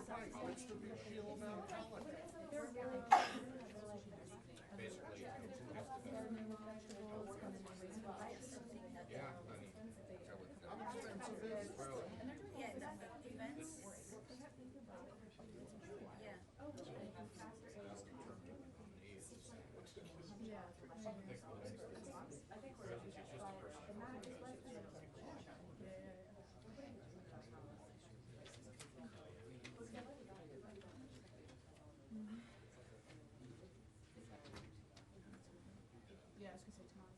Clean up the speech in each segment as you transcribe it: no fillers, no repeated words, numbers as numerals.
right. What's the big deal about talent? Basically, yeah, honey, that would, How expensive is it? well, Yeah, the events. Yeah. Yeah, I was gonna say tomorrow.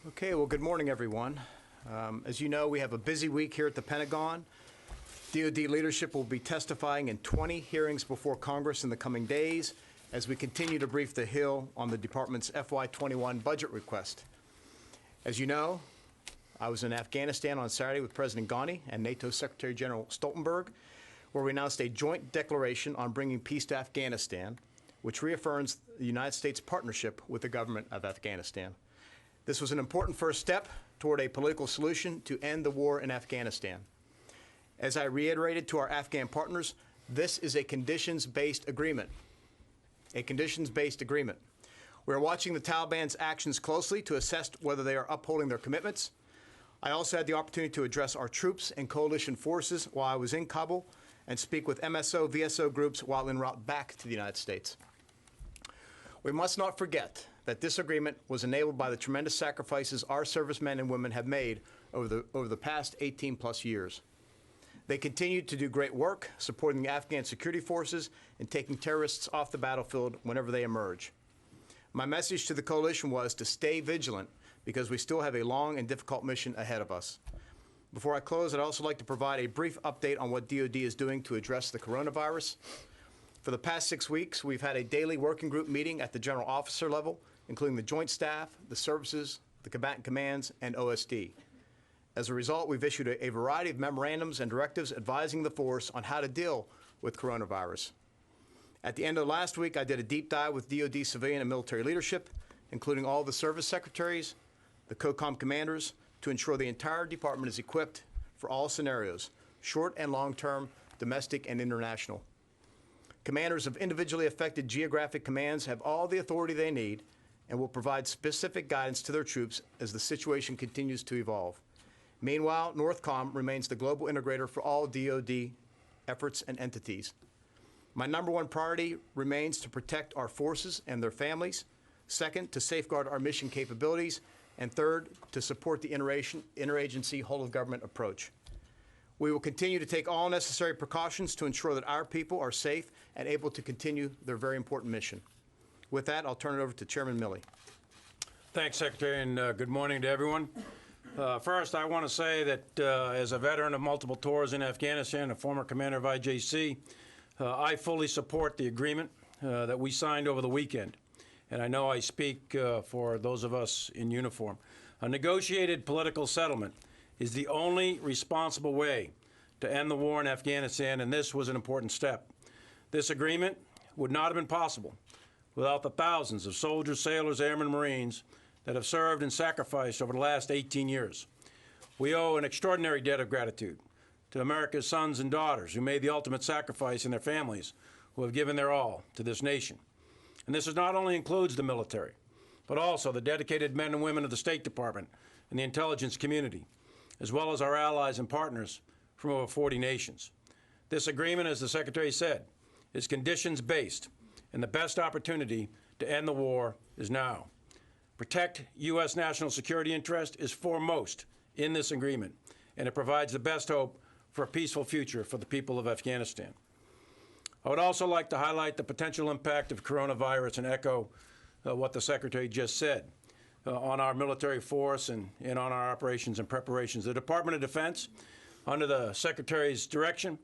'Okay, well, good morning, everyone. As you know, we have a busy week here at the Pentagon. DoD leadership will be testifying in 20 hearings before Congress in the coming days as we continue to brief the Hill on the department's FY21 budget request. As you know, I was in Afghanistan on Saturday with President Ghani and NATO Secretary General Stoltenberg, where we announced a joint declaration on bringing peace to Afghanistan, which reaffirms the United States' partnership with the government of Afghanistan. This was an important first step toward a political solution to end the war in Afghanistan. As I reiterated to our Afghan partners, this is a conditions-based agreement. A conditions-based agreement. We are watching the Taliban's actions closely to assess whether they are upholding their commitments. I also had the opportunity to address our troops and coalition forces while I was in Kabul and speak with MSO, VSO groups while en route back to the United States. We must not forget that this agreement was enabled by the tremendous sacrifices our servicemen and women have made over the past 18-plus years. They continue to do great work supporting the Afghan security forces and taking terrorists off the battlefield whenever they emerge. My message to the coalition was to stay vigilant because we still have a long and difficult mission ahead of us. Before I close, I'd also like to provide a brief update on what DoD is doing to address the coronavirus. For the past 6 weeks, we've had a daily working group meeting at the general officer level, including the Joint Staff, the services, the combatant commands, and OSD. As a result, we've issued a variety of memorandums and directives advising the force on how to deal with coronavirus. At the end of last week, I did a deep dive with DoD civilian and military leadership, including all the service secretaries, the COCOM commanders, to ensure the entire department is equipped for all scenarios, short and long-term, domestic and international. Commanders of individually affected geographic commands have all the authority they need and will provide specific guidance to their troops as the situation continues to evolve. Meanwhile, NORTHCOM remains the global integrator for all DoD efforts and entities. My #1 priority remains to protect our forces and their families. Second, to safeguard our mission capabilities. And third, to support the interagency whole-of-government approach. We will continue to take all necessary precautions to ensure that our people are safe and able to continue their very important mission. With that, I'll turn it over to Chairman Milley. Thanks, Secretary, and good morning to everyone. First, I want to say that as a veteran of multiple tours in Afghanistan, a former commander of IJC, I fully support the agreement that we signed over the weekend. And I know I speak for those of us in uniform. A negotiated political settlement is the only responsible way to end the war in Afghanistan, and this was an important step. This agreement would not have been possible without the thousands of soldiers, sailors, airmen, Marines that have served and sacrificed over the last 18 years. We owe an extraordinary debt of gratitude to America's sons and daughters who made the ultimate sacrifice and their families who have given their all to this nation. And this not only includes the military, but also the dedicated men and women of the State Department and the intelligence community, as well as our allies and partners from over 40 nations. This agreement, as the Secretary said, is conditions-based, and the best opportunity to end the war is now. Protect U.S. national security interest is foremost in this agreement, and it provides the best hope for a peaceful future for the people of Afghanistan. I would also like to highlight the potential impact of coronavirus and echo what the Secretary just said on our military force and on our operations and preparations. The Department of Defense, under the Secretary's direction,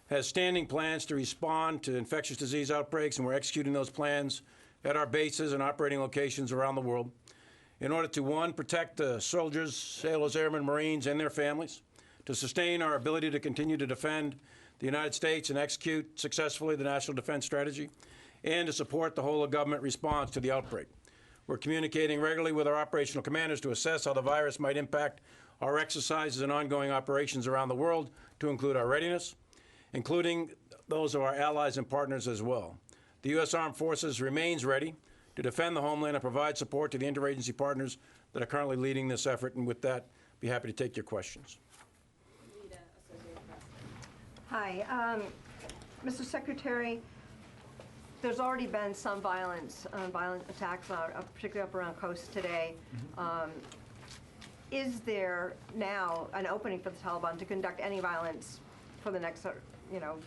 has standing plans to respond to infectious disease outbreaks, and we're executing those plans at our bases and operating locations around the world in order to, one, protect the soldiers, sailors, airmen, Marines, and their families, to sustain our ability to continue to defend the United States and execute successfully the National Defense Strategy, and to support the whole-of-government response to the outbreak. We're communicating regularly with our operational commanders to assess how the virus might impact our exercises and ongoing operations around the world, to include our readiness, including those of our allies and partners as well. The U.S. Armed Forces remains ready to defend the homeland and provide support to the interagency partners that are currently leading this effort. And with that, be happy to take your questions. Hi, Mr. Secretary, there's already been some violent attacks, particularly up around coast today. Is there now an opening for the Taliban to conduct any violence for the next,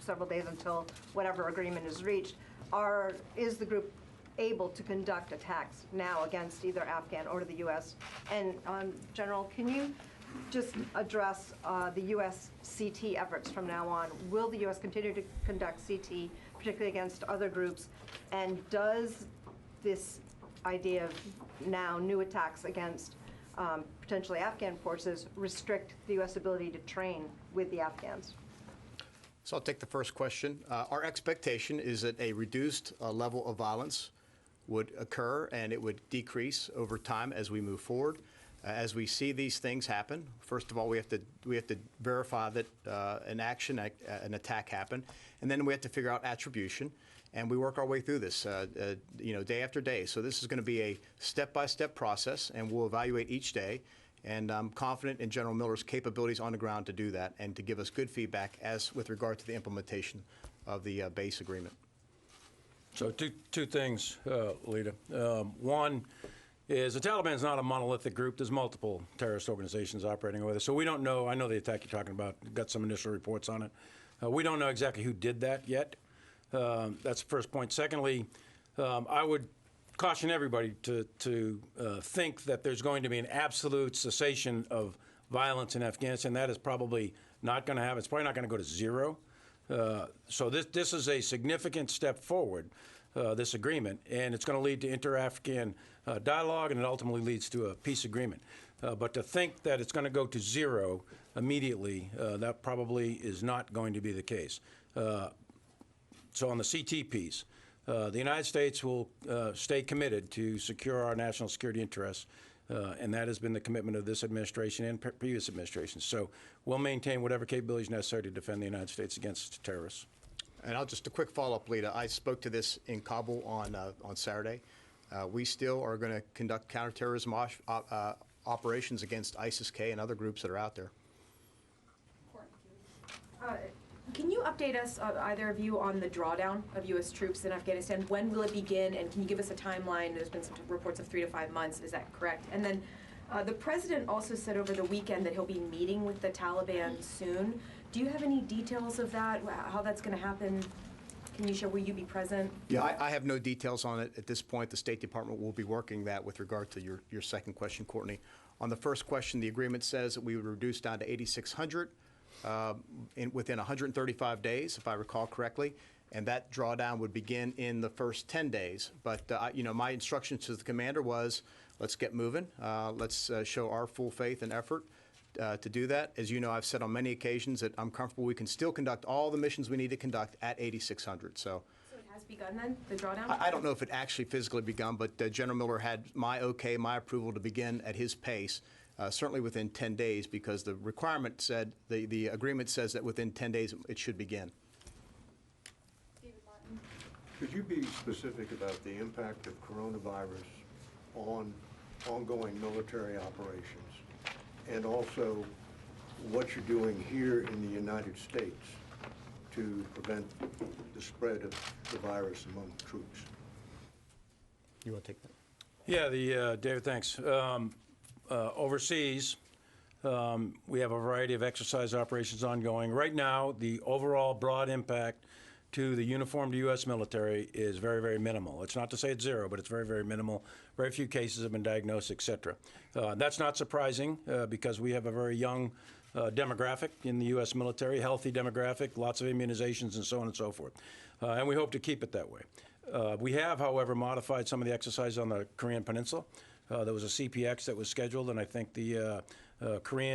several days until whatever agreement is reached? Or is the group able to conduct attacks now against either Afghan or the U.S.? And General, can you just address the U.S. CT efforts from now on? Will the U.S. continue to conduct CT, particularly against other groups? And does this idea of now new attacks against potentially Afghan forces restrict the U.S. ability to train with the Afghans? So I'll take the first question. Our expectation is that a reduced level of violence would occur, and it would decrease over time as we move forward. As we see these things happen, first of all, we have to verify that an attack happened, and then we have to figure out attribution, and we work our way through this, day after day. So this is going to be a step-by-step process, and we'll evaluate each day. And I'm confident in General Miller's capabilities on the ground to do that and to give us good feedback as with regard to the implementation of the base agreement. So two things, Lita. One is the Taliban is not a monolithic group. There's multiple terrorist organizations operating over there. So we don't know. I know the attack you're talking about. Got some initial reports on it. We don't know exactly who did that yet. That's the first point. Secondly, I would caution everybody to think that there's going to be an absolute cessation of violence in Afghanistan. That is probably not going to happen. It's probably not going to go to zero. So this is a significant step forward, this agreement, and it's going to lead to inter-Afghan dialogue, and it ultimately leads to a peace agreement. But to think that it's going to go to zero immediately, that probably is not going to be the case. So on the CT piece, the United States will stay committed to secure our national security interests, and that has been the commitment of this administration and previous administrations. So we'll maintain whatever capabilities necessary to defend the United States against terrorists. And I'll just a quick follow-up, Lita. I spoke to this in Kabul on Saturday. We still are going to conduct counterterrorism operations against ISIS-K and other groups that are out there. Can you update us, either of you, on the drawdown of U.S. troops in Afghanistan? When will it begin, and can you give us a timeline? There's been some reports of 3 to 5 months. Is that correct? And then the president also said over the weekend that he'll be meeting with the Taliban soon. Do you have any details of that, how that's going to happen? Can you share, will you be present? Yeah, I have no details on it at this point. The State Department will be working that with regard to your second question, Courtney. On the first question, the agreement says that we would reduce down to 8,600 within 135 days, if I recall correctly, and that drawdown would begin in the first 10 days. But you know, my instructions to the commander was, let's get moving. Let's show our full faith and effort to do that. As you know, I've said on many occasions that I'm comfortable we can still conduct all the missions we need to conduct at 8,600. So it has begun then, the drawdown? I don't know if it actually physically begun, but General Miller had my okay, my approval to begin at his pace. Certainly within 10 days, because the requirement said, the agreement says that within 10 days it should begin. Could you be specific about the impact of coronavirus on ongoing military operations, and also what you're doing here in the United States to prevent the spread of the virus among troops? You want to take that? Yeah, David, thanks. Overseas, we have a variety of exercise operations ongoing. Right now, the overall broad impact to the uniformed U.S. military is very, very minimal. It's not to say it's zero, but it's very, very minimal. Very few cases have been diagnosed, et cetera. That's not surprising because we have a very young demographic in the U.S. military, healthy demographic, lots of immunizations and so on and so forth. And we hope to keep it that way. We have, however, modified some of the exercises on the Korean Peninsula. There was a CPX that was scheduled, and I think the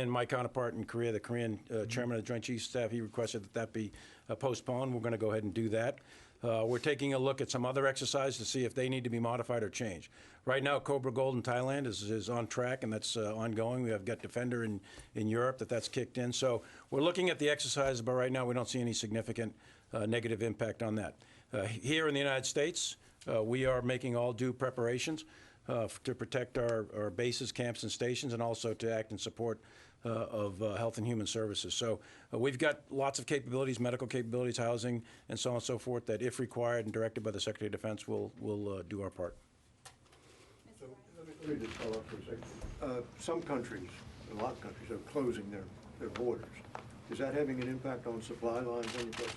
my counterpart in Korea, the Korean chairman of the Joint Chiefs of Staff, he requested that be postponed. We're going to go ahead and do that. We're taking a look at some other exercises to see if they need to be modified or changed. Right now, Cobra Gold in Thailand is on track, and that's ongoing. We have got Defender in Europe that's kicked in. So we're looking at the exercises, but right now we don't see any significant negative impact on that. Here in the United States, we are making all due preparations to protect our bases, camps, and stations, and also to act in support of Health and Human Services. So we've got lots of capabilities, medical capabilities, housing, and so on and so forth, that if required and directed by the Secretary of Defense, we'll do our part. So let me just follow up for a second. Some countries, a lot of countries, are closing their borders. Is that having an impact on supply lines any place?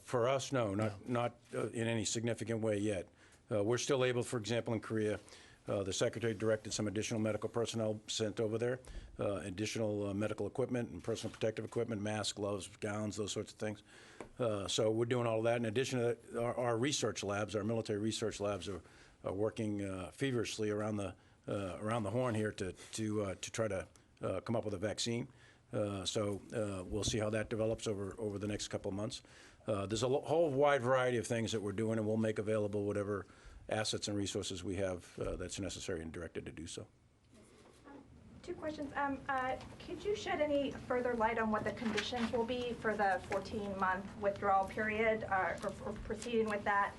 For us, no, not in any significant way yet. We're still able, for example, in Korea, the Secretary directed some additional medical personnel sent over there, additional medical equipment and personal protective equipment, masks, gloves, gowns, those sorts of things. So we're doing all of that. In addition to that, our research labs, our military research labs are working feverishly around the horn here to try to come up with a vaccine. So we'll see how that develops over the next couple of months. There's a whole wide variety of things that we're doing, and we'll make available whatever assets and resources we have that's necessary and directed to do so. Two questions. Could you shed any further light on what the conditions will be for the 14-month withdrawal period or proceeding with that?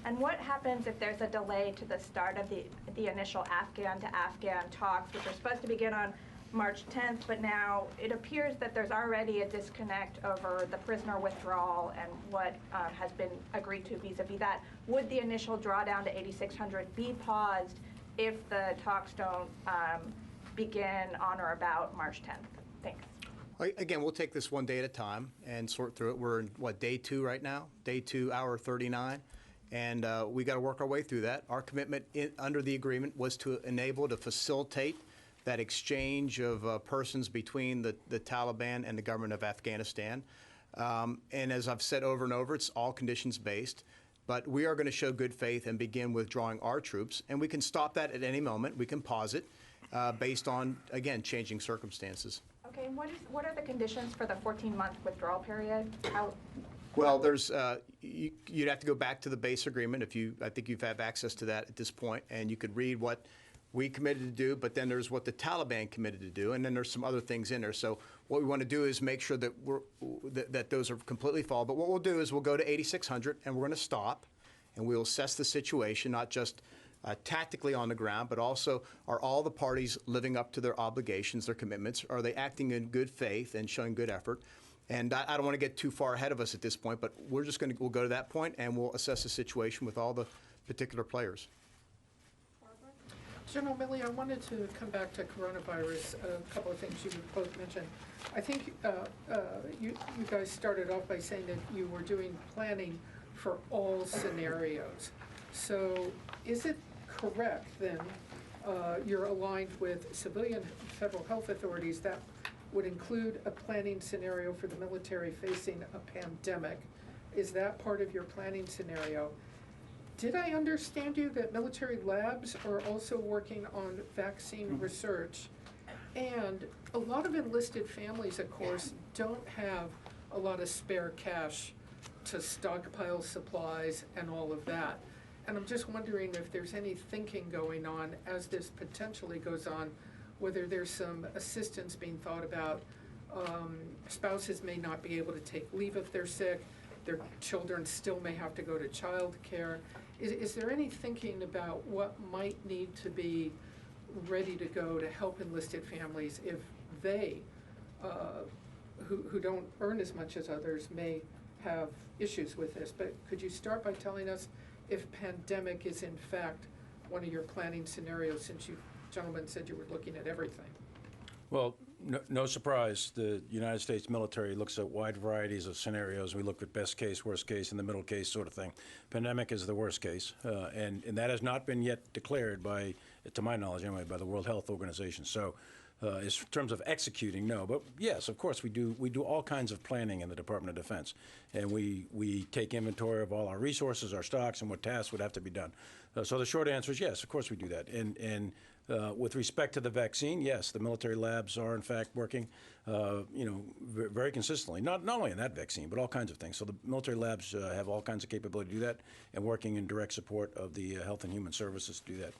And what happens if there's a delay to the start of the initial Afghan to Afghan talks, which are supposed to begin on March 10th, but now it appears that there's already a disconnect over the prisoner withdrawal and what has been agreed to vis-a-vis that. Would the initial drawdown to 8,600 be paused if the talks don't begin on or about March 10th? Thanks. Again, we'll take this one day at a time and sort through it. We're in, what, day 2 right now? Day 2, hour 39. And we got to work our way through that. Our commitment under the agreement was to facilitate that exchange of persons between the Taliban and the government of Afghanistan. And as I've said over and over, it's all conditions-based. But we are going to show good faith and begin withdrawing our troops. And we can stop that at any moment. We can pause it based on, again, changing circumstances. Okay, and what are the conditions for the 14-month withdrawal period? Well, there's you'd have to go back to the base agreement I think you have access to that at this point, and you could read what we committed to do, but then there's what the Taliban committed to do, and then there's some other things in there. So what we want to do is make sure that that those are completely followed. But what we'll do is we'll go to 8,600, and we're going to stop, and we'll assess the situation, not just tactically on the ground, but also are all the parties living up to their obligations, their commitments? Are they acting in good faith and showing good effort? And I don't want to get too far ahead of us at this point, but we'll go to that point, and we'll assess the situation with all the particular players. General Milley, I wanted to come back to coronavirus, a couple of things you both mentioned. I think you guys started off by saying that you were doing planning for all scenarios. So is it correct then you're aligned with civilian federal health authorities that would include a planning scenario for the military facing a pandemic? Is that part of your planning scenario? Did I understand you that military labs are also working on vaccine research? And a lot of enlisted families, of course, don't have a lot of spare cash to stockpile supplies and all of that. And I'm just wondering if there's any thinking going on as this potentially goes on, whether there's some assistance being thought about. Spouses may not be able to take leave if they're sick. Their children still may have to go to child care. Is there any thinking about what might need to be ready to go to help enlisted families if they, who don't earn as much as others, may have issues with this? But could you start by telling us if pandemic is in fact one of your planning scenarios, since you gentlemen said you were looking at everything? Well, no surprise, the United States military looks at wide varieties of scenarios. We look at best case, worst case, and the middle case sort of thing. Pandemic is the worst case, and that has not been yet declared by, to my knowledge anyway, by the World Health Organization. So in terms of executing, no. But yes, of course, we do all kinds of planning in the Department of Defense. And we take inventory of all our resources, our stocks, and what tasks would have to be done. So the short answer is yes, of course we do that. And with respect to the vaccine, yes, the military labs are in fact working, very consistently. Not only in that vaccine, but all kinds of things. So the military labs have all kinds of capability to do that, and working in direct support of the Health and Human Services to do that.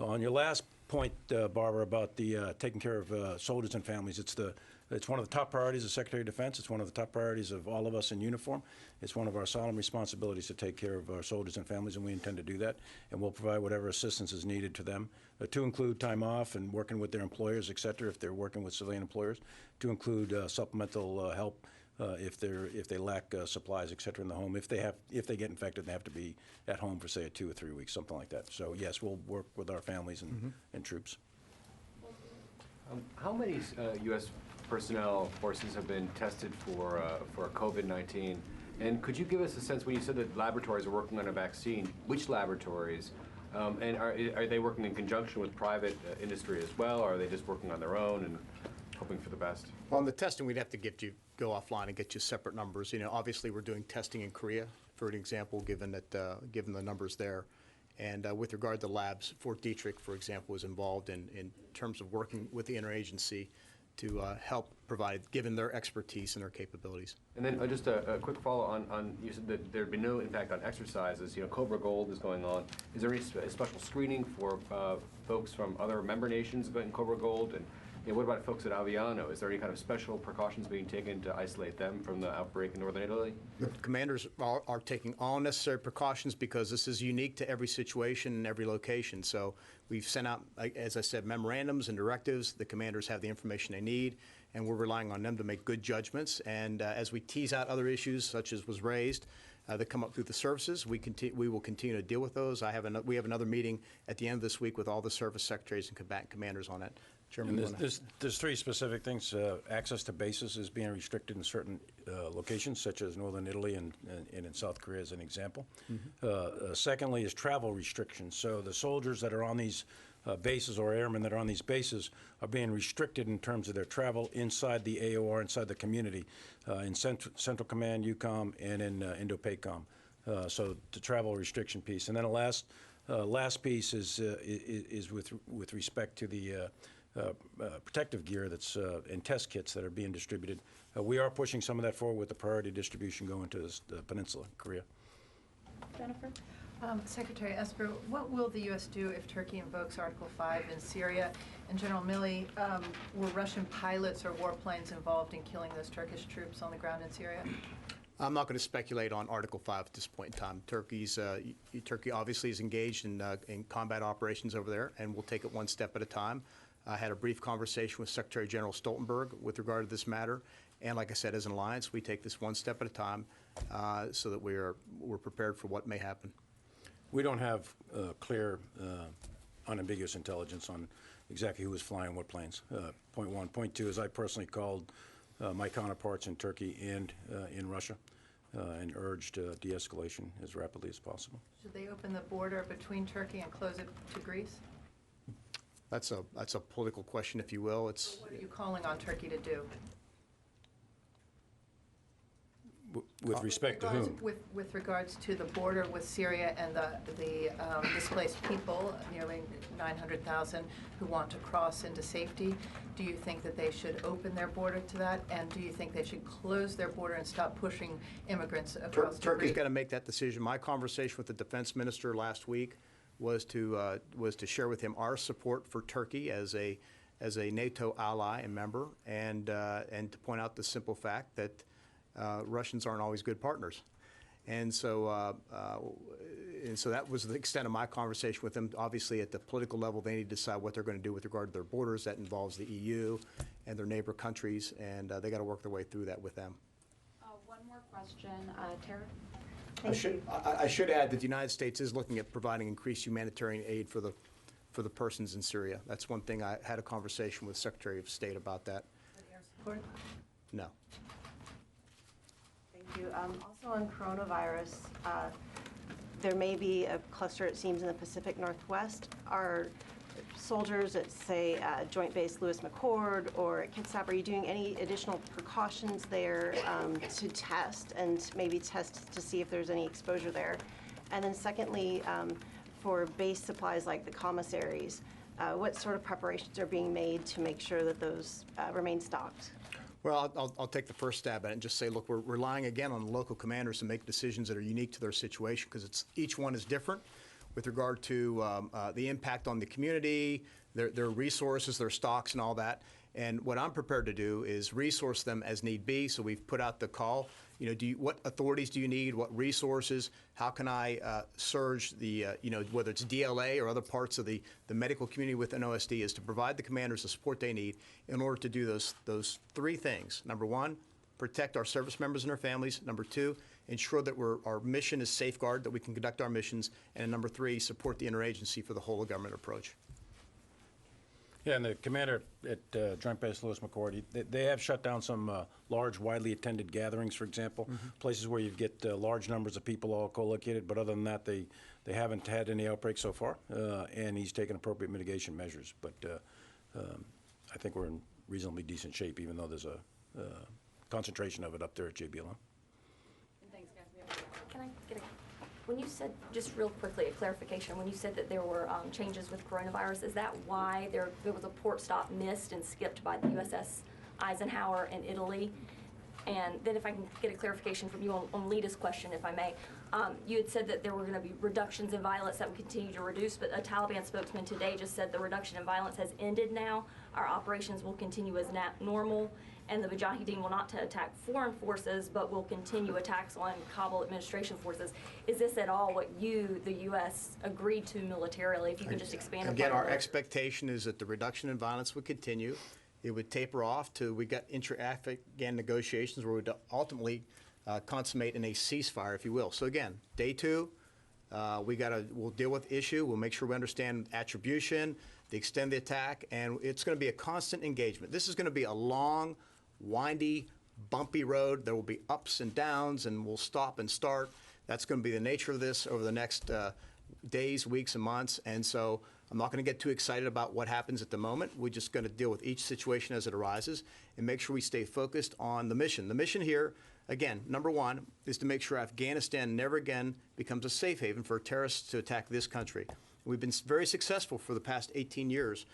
On your last point, Barbara, about the taking care of soldiers and families, it's one of the top priorities of Secretary of Defense. It's one of the top priorities of all of us in uniform. It's one of our solemn responsibilities to take care of our soldiers and families, and we intend to do that. And we'll provide whatever assistance is needed to them, to include time off and working with their employers, et cetera, if they're working with civilian employers, to include supplemental help if they lack supplies, et cetera, in the home. If they get infected, they have to be at home for, say, 2 or 3 weeks, something like that. So yes, we'll work with our families and troops. How many U.S. personnel forces have been tested for COVID-19? And could you give us a sense, when you said that laboratories are working on a vaccine, which laboratories? And are they working in conjunction with private industry as well, or are they just working on their own and hoping for the best? Well, on the testing, we'd have to go offline and get you separate numbers. Obviously, we're doing testing in Korea, for an example, given the numbers there. And with regard to labs, Fort Detrick, for example, was involved in terms of working with the interagency to help provide, given their expertise and their capabilities. And then just a quick follow on, you said that there'd be no impact on exercises. Cobra Gold is going on. Is there any special screening for folks from other member nations in Cobra Gold? And what about folks at Aviano? Is there any kind of special precautions being taken to isolate them from the outbreak in northern Italy? The commanders are taking all necessary precautions because this is unique to every situation and every location. So we've sent out, as I said, memorandums and directives. The commanders have the information they need, and we're relying on them to make good judgments. And as we tease out other issues, such as was raised, that come up through the services, we will continue to deal with those. We have another meeting at the end of this week with all the service secretaries and combatant commanders on it. Chairman, And there's three specific things. Access to bases is being restricted in certain locations, such as northern Italy and in South Korea, as an example. Secondly is travel restrictions. So the soldiers that are on these bases, or airmen that are on these bases, are being restricted in terms of their travel inside the AOR, inside the community, in Central Command, EUCOM, and in Indo-PACOM. So the travel restriction piece. And then the last piece is with respect to the protective gear that's in test kits that are being distributed. We are pushing some of that forward with the priority distribution going to the peninsula, Korea. Jennifer? Secretary Esper, what will the U.S. do if Turkey invokes Article 5 in Syria? And General Milley, were Russian pilots or warplanes involved in killing those Turkish troops on the ground in Syria? I'm not going to speculate on Article 5 at this point in time. Turkey obviously is engaged in combat operations over there, and we'll take it one step at a time. I had a brief conversation with Secretary General Stoltenberg with regard to this matter, and like I said, as an alliance, we take this one step at a time so that we're prepared for what may happen. We don't have clear, unambiguous intelligence on exactly who was flying what planes. Point one. Point two is I personally called my counterparts in Turkey and in Russia and urged de-escalation as rapidly as possible. Should they open the border between Turkey and close it to Greece? That's a political question, if you will. What are you calling on Turkey to do? With respect to whom? With regards to the border with Syria and the displaced people, nearly 900,000 who want to cross into safety, do you think that they should open their border to that? And do you think they should close their border and stop pushing immigrants across to Turkey's Greece? got to make that decision. My conversation with the defense minister last week was to share with him our support for Turkey as a NATO ally and member, and to point out the simple fact that Russians aren't always good partners. And so that was the extent of my conversation with them. Obviously, at the political level, they need to decide what they're going to do with regard to their borders. That involves the EU and their neighbor countries, and they got to work their way through that with them. One more question, Tara. I should add that the United States is looking at providing increased humanitarian aid for the persons in Syria. That's one thing. I had a conversation with Secretary of State about that. Air support? No. Thank you. Also on coronavirus, there may be a cluster, it seems, in the Pacific Northwest. Are soldiers at, say, Joint Base Lewis McChord or at Kitsap, are you doing any additional precautions there to test and maybe test to see if there's any exposure there? And then secondly, for base supplies like the commissaries, what sort of preparations are being made to make sure that those remain stocked? Well, I'll take the first stab at it and just say, look, we're relying again on the local commanders to make decisions that are unique to their situation, because each one is different with regard to the impact on the community, their resources, their stocks, and all that. And what I'm prepared to do is resource them as need be. So we've put out the call. You know, what authorities do you need? What resources? How can I surge the, whether it's DLA or other parts of the medical community within OSD, is to provide the commanders the support they need in order to do those three things. Number one, protect our service members and their families. Number two, ensure that our mission is safeguarded, that we can conduct our missions. And number three, support the interagency for the whole of government approach. Yeah, and the commander at Joint Base Lewis McChord, they have shut down some large, widely attended gatherings, for example, places where you get large numbers of people all co-located. But other than that, they haven't had any outbreaks so far, and he's taken appropriate mitigation measures. But I think we're in reasonably decent shape, even though there's a concentration of it up there at JBLM. Thanks, guys. Can I get when you said, just real quickly, a clarification, when you said that there were changes with coronavirus, is that why there was a port stop missed and skipped by the USS Eisenhower in Italy? And then if I can get a clarification from you on Lita's question, if I may, you had said that there were going to be reductions in violence that would continue to reduce, but a Taliban spokesman today just said the reduction in violence has ended now. our operations will continue as normal, and the Mujahideen will not attack foreign forces, but will continue attacks on Kabul administration forces. Is this at all what you, the U.S., agreed to militarily? If you can just expand upon Again, our that. expectation is that the reduction in violence would continue. It would taper off till we got intra-Afghan negotiations where we'd ultimately consummate in a ceasefire, if you will. So again, day 2, we'll deal with the issue. We'll make sure we understand attribution, the extent of the attack, and it's going to be a constant engagement. This is going to be a long, windy, bumpy road. There will be ups and downs, and we'll stop and start. That's going to be the nature of this over the next days, weeks, and months. And so I'm not going to get too excited about what happens at the moment. We're just going to deal with each situation as it arises and make sure we stay focused on the mission. The mission here, again, number 1, is to make sure Afghanistan never again becomes a safe haven for terrorists to attack this country. We've been very successful for the past 18 years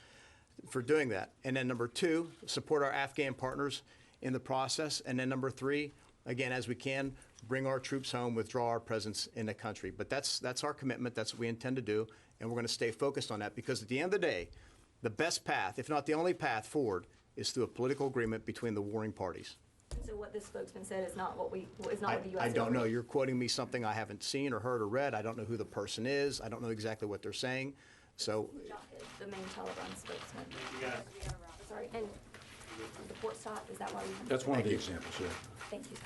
for doing that. And then number 2, support our Afghan partners in the process. And then number 3, again, as we can, bring our troops home, withdraw our presence in the country. But that's our commitment. That's what we intend to do. And we're going to stay focused on that because at the end of the day, the best path, if not the only path forward, is through a political agreement between the warring parties. So what this spokesman said is not what the U.S. I don't know. You're quoting me something I haven't seen or heard or read. I don't know who the person is. I don't know exactly what they're saying. So The main Taliban spokesman. Sorry, and the port stop, is that why we? That's one of the examples, yeah. Thank you.